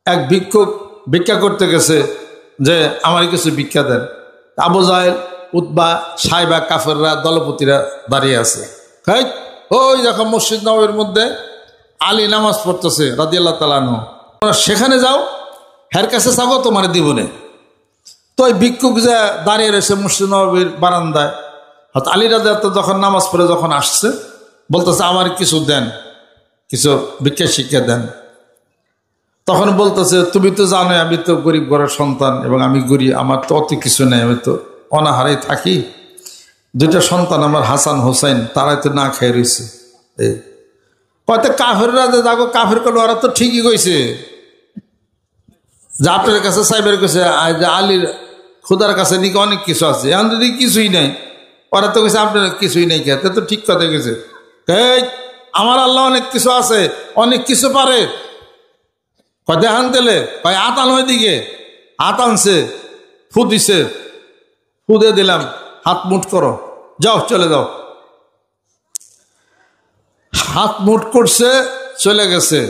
এক ভিক্ষুক ভিক্ষা করতে গেছে যে আমার কিছু ভিক্ষা দেন। আবু জাহেল, উতবা, সাইবা, কাফেররা, দলপতিরা দাঁড়িয়ে আছে। ওই দেখো মসজিদ নববীর মধ্যে আলী নামাজ পড়তেছে রাদিয়াল্লাহু তাআলা আনহু, সেখানে যাও, হের কাছে চাবো তোমার দিবনে। তো ওই ভিক্ষুক যে দাঁড়িয়ে রয়েছে মসজিদ নববীর বারান্দায়, হয়তো আলী রাদিয়াল্লাহু যখন নামাজ পড়ে যখন আসছে, বলতেছে আমার কিছু দেন, কিছু ভিক্ষা শিক্ষা দেন। তখন বলতেছে তুমি তো জানো আমি তো গরিব ঘরের সন্তান এবং আমি গরিব, আমার তো অত কিছু নেই, আমি তো অনাহারে থাকি। দুইটা সন্তান আমার হাসান হোসেন, তারাই তো না খেয়ে রয়েছে। কত কাফেররা যে দেখো কাফের করলো, ওরা তো ঠিকই কইছে যে আপনার কাছে সাহেবের কাছে আলীর খুদার কাছে নাকি অনেক কিছু আছে, এখন যদি কিছুই নেই, ওরা তো কইছে আপনার কিছুই নেই, খেতে তো ঠিক কথা গেছে। আমার আল্লাহ অনেক কিছু আছে, অনেক কিছু পারে। দেখান দিলে ভাই আতান ওই দিকে হাত আনছে, ফু দিছে, ফু দিয়ে দিলাম, হাত মুঠ করো, যাও চলে যাও। হাত মুঠ করছে, চলে গেছে।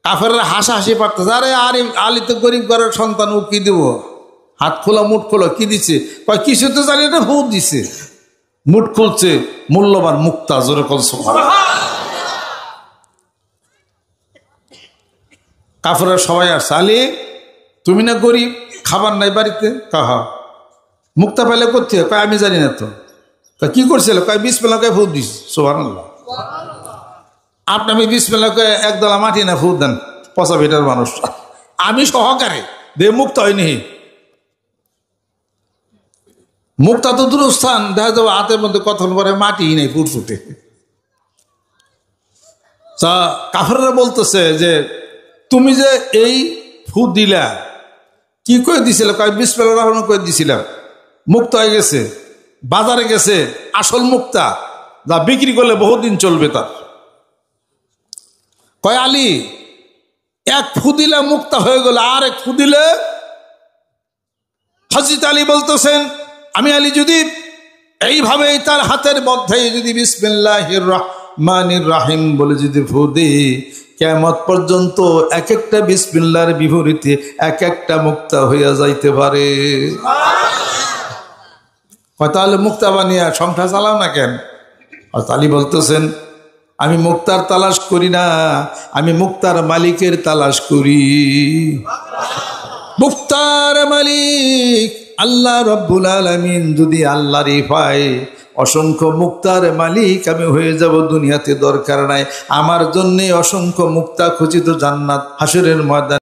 কাফেররা হাসাহাসি পারতেছে, আরে আরে আলী তো গরিব ঘরের সন্তান, ও কি দিব, হাত খোলা মুঠ খোলা, কি দিচ্ছে, কয় কিছু তো জানি না, ফু দিছে। মুঠ খুলছে, মূল্যবান মুক্তা, জোরে কল সুবহানাল্লাহ। কাফেররা সবাই আসছে, আলী তুমি না গরিব, খাবার নাই বাড়িতে, কাহা মুক্তা পেলে করতে কয় আমি জানি না তো। কি করছিল, কয় বিসমিল্লাহ কয় ফু দিস, সুবহানাল্লাহ। আপনি আমি বিসমিল্লাহ কয় একদলা মাটি না ফু দেন, ৫০ মিটার মানুষ, আমি সহকারে দে মুক্তা হয়নি। মুক্তা তো দূরস্থান, দেখা যাবো হাতের মধ্যে কতক্ষণ পরে মাটি নেই, ফুটফুটে। তা কাফেররা বলতেছে যে তুমি যে এই ফু দিলা, কি করে দিছিল, কয় বিসমিল্লাহির রহমানির রহিম করে দিছিলাম, মুক্ত হয়ে গেছে, বাজারে গেছে, আসল মুক্তা, যা বিক্রি করলে বহুদিন চলবে তার। কয় আলী এক ফু দিলে মুক্তা হয়ে গেল, আর এক ফু দিলে। হযরত আলী বলতেছেন আমি আলী যদি এইভাবে তার হাতের মধ্যে যদি বিসমিল্লাহির রহমানির রহিম বলে যদি ফু দিই, কিয়ামত পর্যন্ত এক একটা বিসমিল্লাহর বিপরীতে এক একটা মুক্তা হইয়া যাইতে পারে। তাহলে মুক্তা বানিয়ে সংসার চালাও না কেন? আলী বলতেছেন আমি মুক্তার তালাশ করি না, আমি মুক্তার মালিকের তালাশ করি। মুক্তার মালিক আল্লাহ রব্বুল আলামিন, যদি আল্লাহরই পাই, অসংখ্য মুক্তার মালিক আমি হয়ে যাব, দুনিয়াতে দরকার নাই আমার জন্যে অসংখ্য মুক্তা খচিত জান্নাত হাসরের ময়দান।